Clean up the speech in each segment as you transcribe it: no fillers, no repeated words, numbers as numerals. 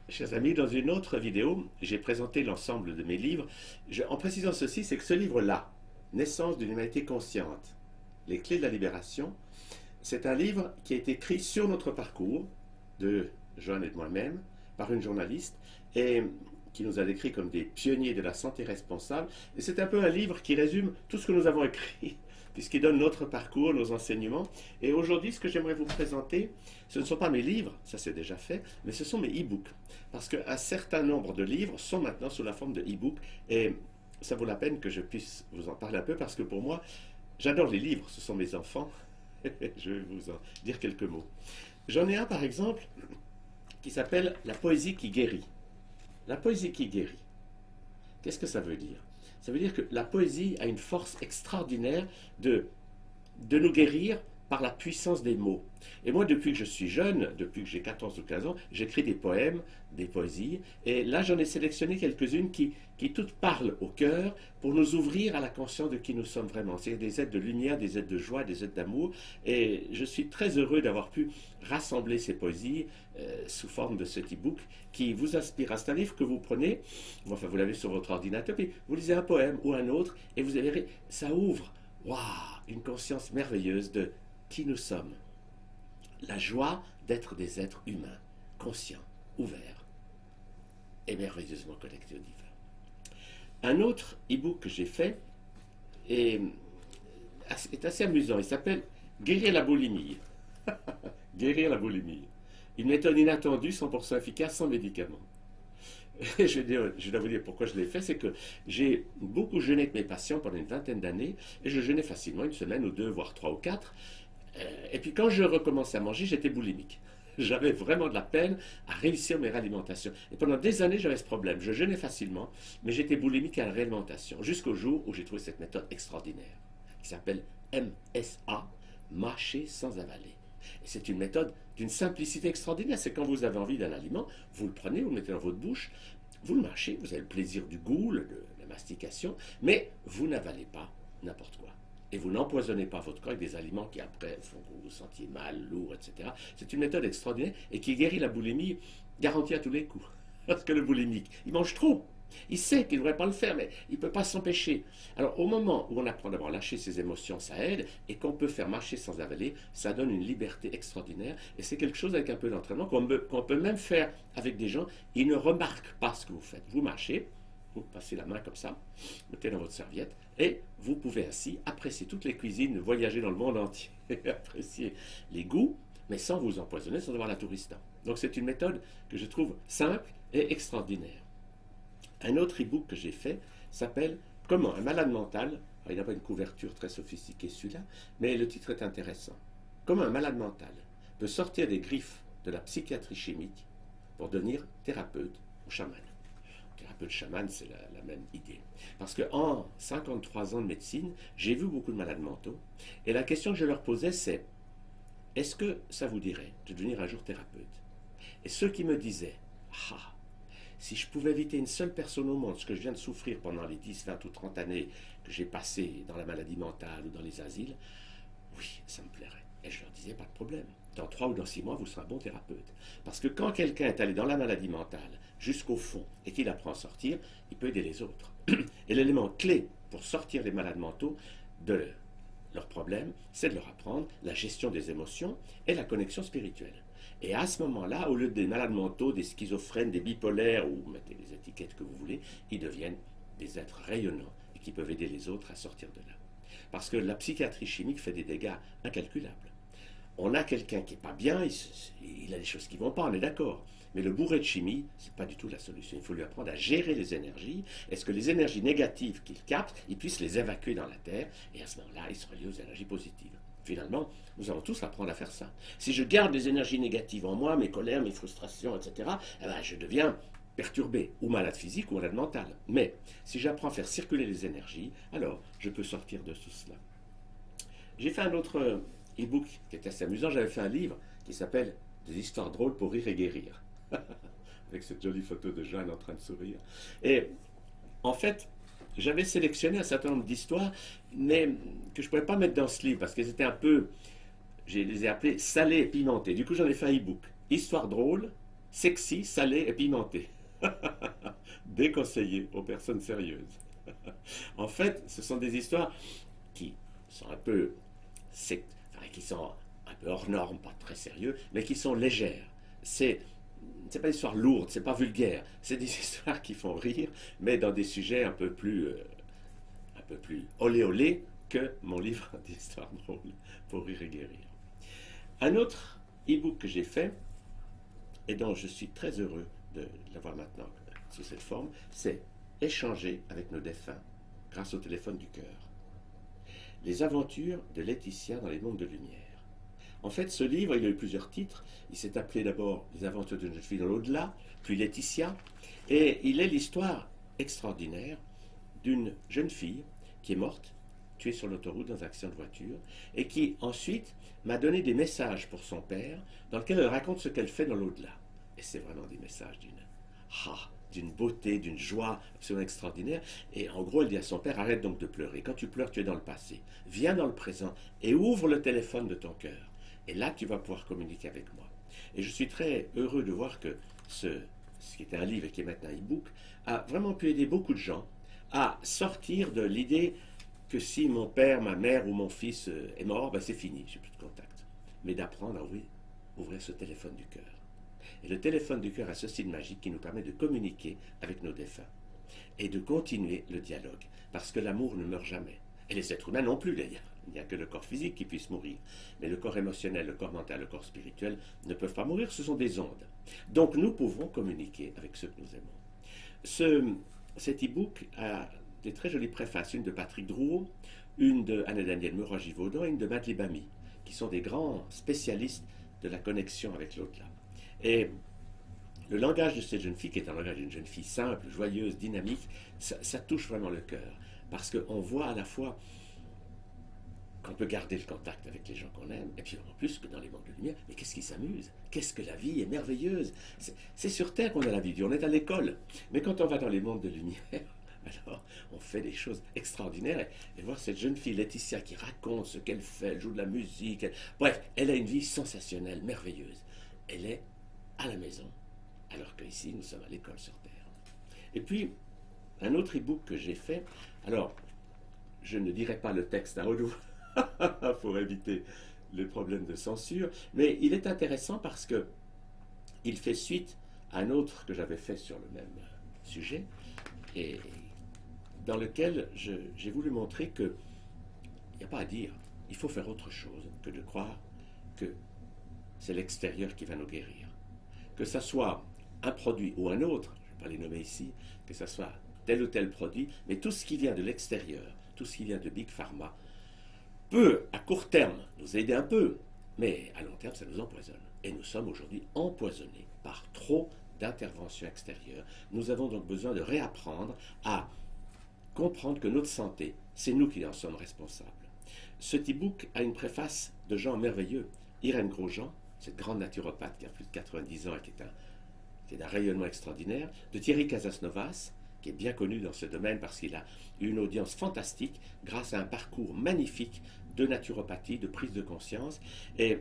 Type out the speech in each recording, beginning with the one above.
Chers amis, dans une autre vidéo, j'ai présenté l'ensemble de mes livres. En précisant ceci, c'est que ce livre-là, Naissance d'une humanité consciente, les clés de la libération, c'est un livre qui a été écrit sur notre parcours, de Joanne et de moi-même, par une journaliste, et qui nous a décrit comme des pionniers de la santé responsable. Et c'est un peu un livre qui résume tout ce que nous avons écrit, puisqu'il donne notre parcours, nos enseignements. Et aujourd'hui, ce que j'aimerais vous présenter, ce ne sont pas mes livres, ça c'est déjà fait, mais ce sont mes e-books. Parce qu'un certain nombre de livres sont maintenant sous la forme de e-books, et ça vaut la peine que je puisse vous en parler un peu, parce que pour moi, j'adore les livres, ce sont mes enfants. Je vais vous en dire quelques mots. J'en ai un par exemple qui s'appelle La poésie qui guérit. La poésie qui guérit. Qu'est-ce que ça veut dire? Ça veut dire que la poésie a une force extraordinaire de nous guérir par la puissance des mots. Et moi, depuis que je suis jeune, depuis que j'ai 14 ou 15 ans, j'écris des poèmes, des poésies, et là j'en ai sélectionné quelques-unes qui toutes parlent au cœur pour nous ouvrir à la conscience de qui nous sommes vraiment. C'est des aides de lumière, des aides de joie, des aides d'amour, et je suis très heureux d'avoir pu rassembler ces poésies sous forme de cet e-book qui vous inspire. C'est un livre que vous prenez, enfin vous l'avez sur votre ordinateur, puis vous lisez un poème ou un autre, et vous verrez, ça ouvre, waouh, une conscience merveilleuse de qui nous sommes. La joie d'être des êtres humains, conscients, ouverts et merveilleusement connectés au divin. Un autre e-book que j'ai fait est assez amusant. Il s'appelle Guérir la boulimie. Guérir la boulimie. Une méthode inattendue, 100% efficace, sans médicaments. Je dois vous dire pourquoi je l'ai fait, c'est que j'ai beaucoup jeûné avec mes patients pendant une vingtaine d'années, et je jeûnais facilement une semaine ou deux, voire trois ou quatre. Et puis quand je recommençais à manger, j'étais boulimique. J'avais vraiment de la peine à réussir mes réalimentations. Et pendant des années, j'avais ce problème. Je jeûnais facilement, mais j'étais boulimique à la réalimentation. Jusqu'au jour où j'ai trouvé cette méthode extraordinaire, qui s'appelle MSA, mâcher sans avaler. Et c'est une méthode d'une simplicité extraordinaire. C'est quand vous avez envie d'un aliment, vous le prenez, vous le mettez dans votre bouche, vous le mâchez, vous avez le plaisir du goût, de la mastication, mais vous n'avalez pas n'importe quoi. Et vous n'empoisonnez pas votre corps avec des aliments qui après font que vous vous sentiez mal, lourd, etc. C'est une méthode extraordinaire et qui guérit la boulimie, garantie à tous les coups. Parce que le boulimique, il mange trop. Il sait qu'il ne devrait pas le faire, mais il ne peut pas s'empêcher. Alors au moment où on apprend d'abord à lâcher ses émotions, ça aide, et qu'on peut faire marcher sans avaler, ça donne une liberté extraordinaire, et c'est quelque chose avec un peu d'entraînement qu'on peut même faire avec des gens, ils ne remarquent pas ce que vous faites. Vous marchez, vous passez la main comme ça, mettez dans votre serviette, et vous pouvez ainsi apprécier toutes les cuisines, voyager dans le monde entier, apprécier les goûts, mais sans vous empoisonner, sans avoir la tourista. Donc c'est une méthode que je trouve simple et extraordinaire. Un autre e-book que j'ai fait s'appelle Comment un malade mental, alors il n'a pas une couverture très sophistiquée celui-là, mais le titre est intéressant. Comment un malade mental peut sortir des griffes de la psychiatrie chimique pour devenir thérapeute ou chaman. Thérapeute chaman, c'est la même idée. Parce qu'en 53 ans de médecine, j'ai vu beaucoup de malades mentaux, et la question que je leur posais, c'est est-ce que ça vous dirait de devenir un jour thérapeute? Et ceux qui me disaient, ah, si je pouvais éviter une seule personne au monde, ce que je viens de souffrir pendant les 10, 20 ou 30 années que j'ai passées dans la maladie mentale ou dans les asiles, oui, ça me plairait. Et je leur disais, pas de problème. Dans 3 ou dans 6 mois, vous serez un bon thérapeute. Parce que quand quelqu'un est allé dans la maladie mentale jusqu'au fond et qu'il apprend à sortir, il peut aider les autres. Et l'élément clé pour sortir les malades mentaux de leurs problèmes, c'est de leur apprendre la gestion des émotions et la connexion spirituelle. Et à ce moment-là, au lieu des malades mentaux, des schizophrènes, des bipolaires, ou mettez les étiquettes que vous voulez, ils deviennent des êtres rayonnants et qui peuvent aider les autres à sortir de là. Parce que la psychiatrie chimique fait des dégâts incalculables. On a quelqu'un qui n'est pas bien, il a des choses qui ne vont pas, on est d'accord. Mais le bourré de chimie, ce n'est pas du tout la solution. Il faut lui apprendre à gérer les énergies. Est-ce que les énergies négatives qu'il capte, il puisse les évacuer dans la Terre, et à ce moment-là, il sera lié aux énergies positives. Finalement, nous allons tous apprendre à faire ça. Si je garde les énergies négatives en moi, mes colères, mes frustrations, etc., eh ben, je deviens perturbé, ou malade physique, ou malade mental. Mais si j'apprends à faire circuler les énergies, alors je peux sortir de tout cela. J'ai fait un autre e-book qui est assez amusant. J'avais fait un livre qui s'appelle Des histoires drôles pour rire et guérir. Avec cette jolie photo de Jeanne en train de sourire. Et en fait, j'avais sélectionné un certain nombre d'histoires, mais que je ne pouvais pas mettre dans ce livre parce qu'elles étaient un peu, je les ai appelées salées et pimentées. Du coup, j'en ai fait un e-book. Histoire drôle, sexy, salé et pimenté. Déconseillé aux personnes sérieuses. En fait, ce sont des histoires qui sont un peu enfin, qui sont un peu hors normes, pas très sérieux, mais qui sont légères. C'est pas des histoires lourdes, c'est pas vulgaire, c'est des histoires qui font rire, mais dans des sujets un peu plus olé olé que mon livre d'histoires drôles pour rire et guérir. Un autre e-book que j'ai fait et dont je suis très heureux de l'avoir maintenant sous cette forme, c'est Échanger avec nos défunts grâce au téléphone du cœur. Les aventures de Laetitia dans les mondes de lumière. En fait, ce livre, il a eu plusieurs titres. Il s'est appelé d'abord Les aventures d'une jeune fille dans l'au-delà, puis Laetitia, et il est l'histoire extraordinaire d'une jeune fille qui est morte, tuée sur l'autoroute dans un accident de voiture, et qui ensuite m'a donné des messages pour son père, dans lesquels elle raconte ce qu'elle fait dans l'au-delà. Et c'est vraiment des messages d'une beauté, d'une joie absolument extraordinaire. Et en gros, elle dit à son père, arrête donc de pleurer. Quand tu pleures, tu es dans le passé. Viens dans le présent et ouvre le téléphone de ton cœur. Et là, tu vas pouvoir communiquer avec moi. Et je suis très heureux de voir que ce qui était un livre et qui est maintenant un e-book, a vraiment pu aider beaucoup de gens à sortir de l'idée que si mon père, ma mère ou mon fils est mort, ben c'est fini, j'ai plus de contact. Mais d'apprendre à ouvrir ce téléphone du cœur. Et le téléphone du cœur a ce signe magique qui nous permet de communiquer avec nos défunts et de continuer le dialogue. Parce que l'amour ne meurt jamais. Et les êtres humains non plus d'ailleurs. Il n'y a que le corps physique qui puisse mourir. Mais le corps émotionnel, le corps mental, le corps spirituel ne peuvent pas mourir, ce sont des ondes. Donc nous pouvons communiquer avec ceux que nous aimons. Cet e-book a des très jolies préfaces, une de Patrick Drouot, une de Anne-Danielle Meurant-Givaudan et une de Madeleine Bamy, qui sont des grands spécialistes de la connexion avec l'au-delà. Et le langage de cette jeune fille, qui est un langage d'une jeune fille simple, joyeuse, dynamique, ça touche vraiment le cœur. Parce qu'on voit à la fois qu'on peut garder le contact avec les gens qu'on aime, et puis en plus que dans les mondes de lumière, mais qu'est-ce qui s'amuse? Qu'est-ce que la vie est merveilleuse? C'est sur Terre qu'on a la vie, on est à l'école. Mais quand on va dans les mondes de lumière, alors on fait des choses extraordinaires. Et voir cette jeune fille, Laetitia, qui raconte ce qu'elle fait, elle joue de la musique, bref, elle a une vie sensationnelle, merveilleuse. Elle est à la maison, alors qu'ici, nous sommes à l'école sur Terre. Et puis, un autre e-book que j'ai fait, alors, je ne dirai pas le texte à haute voix pour éviter les problèmes de censure, mais il est intéressant parce que il fait suite à un autre que j'avais fait sur le même sujet, et dans lequel j'ai voulu montrer qu'il n'y a pas à dire, il faut faire autre chose que de croire que c'est l'extérieur qui va nous guérir. Que ça soit un produit ou un autre, je ne vais pas les nommer ici, que ça soit tel ou tel produit, mais tout ce qui vient de l'extérieur, tout ce qui vient de Big Pharma, peut à court terme nous aider un peu, mais à long terme ça nous empoisonne. Et nous sommes aujourd'hui empoisonnés par trop d'interventions extérieures. Nous avons donc besoin de réapprendre à comprendre que notre santé, c'est nous qui en sommes responsables. Ce e-book a une préface de gens merveilleux. Irène Grosjean, cette grande naturopathe qui a plus de 90 ans et qui est d'un rayonnement extraordinaire, de Thierry Casasnovas, qui est bien connu dans ce domaine parce qu'il a eu une audience fantastique grâce à un parcours magnifique de naturopathie, de prise de conscience, et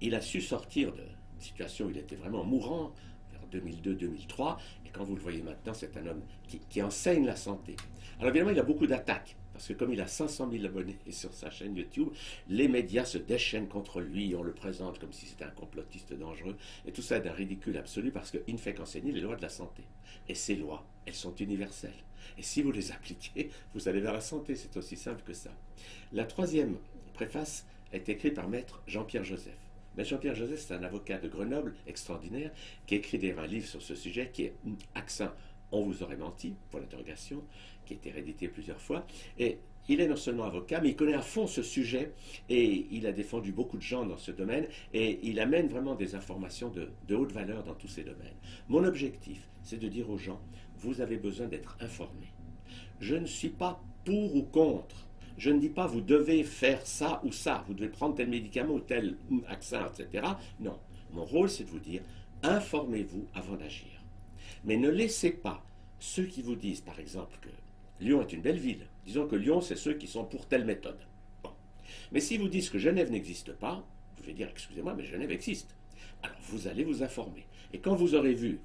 il a su sortir de situation où il était vraiment mourant, vers 2002-2003, et quand vous le voyez maintenant, c'est un homme qui enseigne la santé. Alors évidemment, il a beaucoup d'attaques, parce que comme il a 500 000 abonnés sur sa chaîne YouTube, les médias se déchaînent contre lui, on le présente comme si c'était un complotiste dangereux, et tout ça est d'un ridicule absolu, parce qu'il ne fait qu'enseigner les lois de la santé. Et ces lois, elles sont universelles. Et si vous les appliquez, vous allez vers la santé, c'est aussi simple que ça. La troisième préface est écrite par maître Jean-Pierre Joseph. Mais Jean-Pierre Joseph, c'est un avocat de Grenoble extraordinaire qui a écrit d'ailleurs un livre sur ce sujet qui est Accent, on vous aurait menti, pour l'interrogation, qui a été réédité plusieurs fois. Et il est non seulement avocat, mais il connaît à fond ce sujet et il a défendu beaucoup de gens dans ce domaine et il amène vraiment des informations de haute valeur dans tous ces domaines. Mon objectif, c'est de dire aux gens, vous avez besoin d'être informés. Je ne suis pas pour ou contre. Je ne dis pas vous devez faire ça ou ça, vous devez prendre tel médicament ou tel accent, etc. Non, mon rôle c'est de vous dire, informez-vous avant d'agir. Mais ne laissez pas ceux qui vous disent, par exemple, que Lyon est une belle ville. Disons que Lyon, c'est ceux qui sont pour telle méthode. Bon. Mais si vous disent que Genève n'existe pas, vous pouvez dire, excusez-moi, mais Genève existe. Alors vous allez vous informer. Et quand vous aurez vu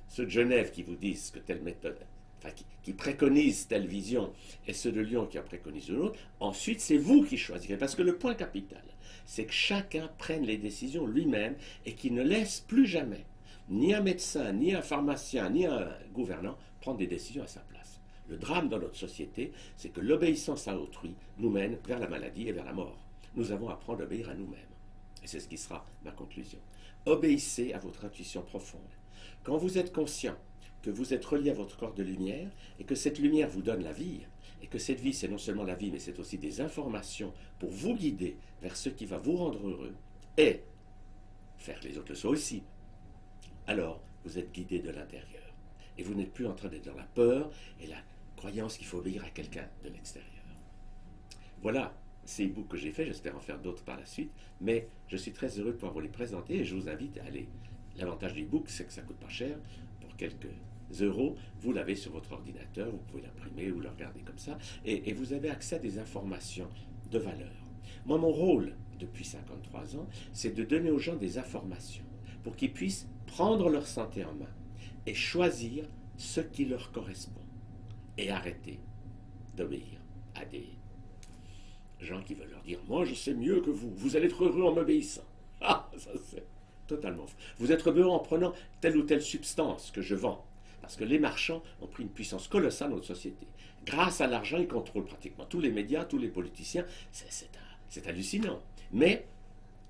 ceux de Genève qui vous disent que telle méthode, enfin qui préconisent telle vision, et ceux de Lyon qui en préconisent une autre, ensuite c'est vous qui choisirez. Parce que le point capital, c'est que chacun prenne les décisions lui-même et qu'il ne laisse plus jamais ni un médecin, ni un pharmacien, ni un gouvernant prendre des décisions à sa place. Le drame dans notre société, c'est que l'obéissance à autrui nous mène vers la maladie et vers la mort. Nous avons à apprendre à obéir à nous-mêmes. Et c'est ce qui sera ma conclusion. Obéissez à votre intuition profonde. Quand vous êtes conscient que vous êtes relié à votre corps de lumière et que cette lumière vous donne la vie, et que cette vie, c'est non seulement la vie, mais c'est aussi des informations pour vous guider vers ce qui va vous rendre heureux et faire que les autres le soient aussi, alors vous êtes guidé de l'intérieur. Et vous n'êtes plus en train d'être dans la peur et la croyance qu'il faut obéir à quelqu'un de l'extérieur. Voilà ces e-books que j'ai faits, j'espère en faire d'autres par la suite, mais je suis très heureux de pouvoir vous les présenter et je vous invite à aller. L'avantage du e-book, c'est que ça ne coûte pas cher, pour quelques euros, vous l'avez sur votre ordinateur, vous pouvez l'imprimer ou le regarder comme ça, et vous avez accès à des informations de valeur. Moi, mon rôle, depuis 53 ans, c'est de donner aux gens des informations pour qu'ils puissent prendre leur santé en main et choisir ce qui leur correspond et arrêter d'obéir à des gens qui veulent leur dire « Moi, je sais mieux que vous, vous allez être heureux en m'obéissant. » Ah, ça c'est totalement faux. Vous êtes heureux en prenant telle ou telle substance que je vends. Parce que les marchands ont pris une puissance colossale dans notre société. Grâce à l'argent, ils contrôlent pratiquement tous les médias, tous les politiciens. C'est hallucinant. Mais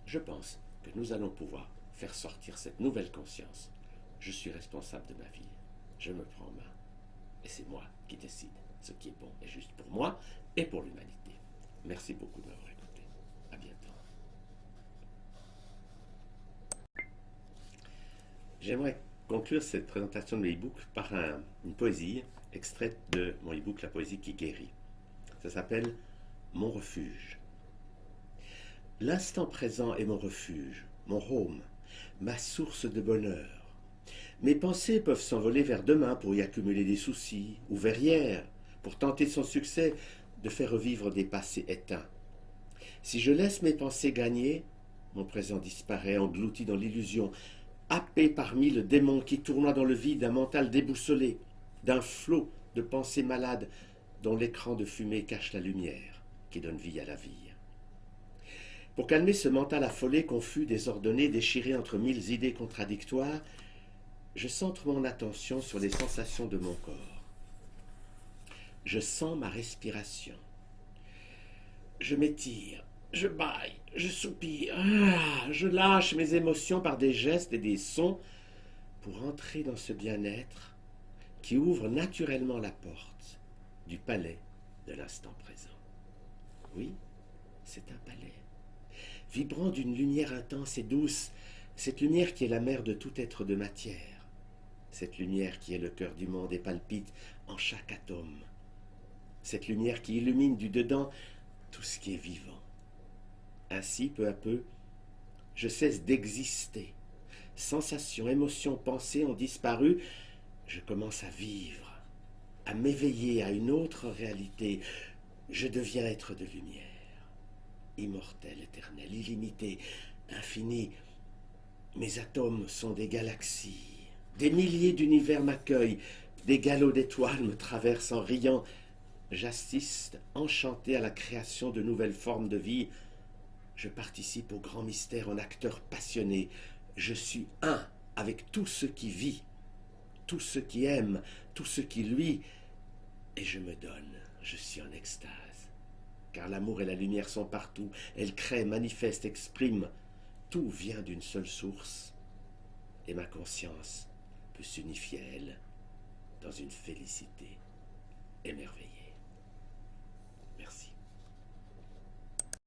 je pense que nous allons pouvoir faire sortir cette nouvelle conscience. Je suis responsable de ma vie. Je me prends en main. Et c'est moi qui décide ce qui est bon et juste pour moi et pour l'humanité. Merci beaucoup de m'avoir écouté. À bientôt. J'aimerais conclure cette présentation de mes e-books par une poésie extraite de mon e-book La poésie qui guérit. Ça s'appelle Mon refuge. L'instant présent est mon refuge, mon home, ma source de bonheur. Mes pensées peuvent s'envoler vers demain pour y accumuler des soucis, ou vers hier, pour tenter son succès de faire revivre des passés éteints. Si je laisse mes pensées gagner, mon présent disparaît, englouti dans l'illusion, happé parmi le démon qui tournoie dans le vide d'un mental déboussolé, d'un flot de pensées malades dont l'écran de fumée cache la lumière qui donne vie à la vie. Pour calmer ce mental affolé, confus, désordonné, déchiré entre mille idées contradictoires, je centre mon attention sur les sensations de mon corps. Je sens ma respiration. Je m'étire, je bâille, je soupire, je lâche mes émotions par des gestes et des sons pour entrer dans ce bien-être qui ouvre naturellement la porte du palais de l'instant présent. Oui, c'est un palais, vibrant d'une lumière intense et douce, cette lumière qui est la mère de tout être de matière, cette lumière qui est le cœur du monde et palpite en chaque atome, cette lumière qui illumine du dedans tout ce qui est vivant. Ainsi, peu à peu, je cesse d'exister. Sensations, émotions, pensées ont disparu. Je commence à vivre, à m'éveiller à une autre réalité. Je deviens être de lumière, immortel, éternel, illimité, infini. Mes atomes sont des galaxies. Des milliers d'univers m'accueillent. Des galops d'étoiles me traversent en riant. J'assiste, enchanté à la création de nouvelles formes de vie. Je participe au grand mystère en acteur passionné. Je suis un avec tout ce qui vit, tout ce qui aime, tout ce qui luit. Et je me donne, je suis en extase. Car l'amour et la lumière sont partout. Elles créent, manifestent, expriment. Tout vient d'une seule source. Et ma conscience peut s'unifier à elle dans une félicité émerveillée. Merci.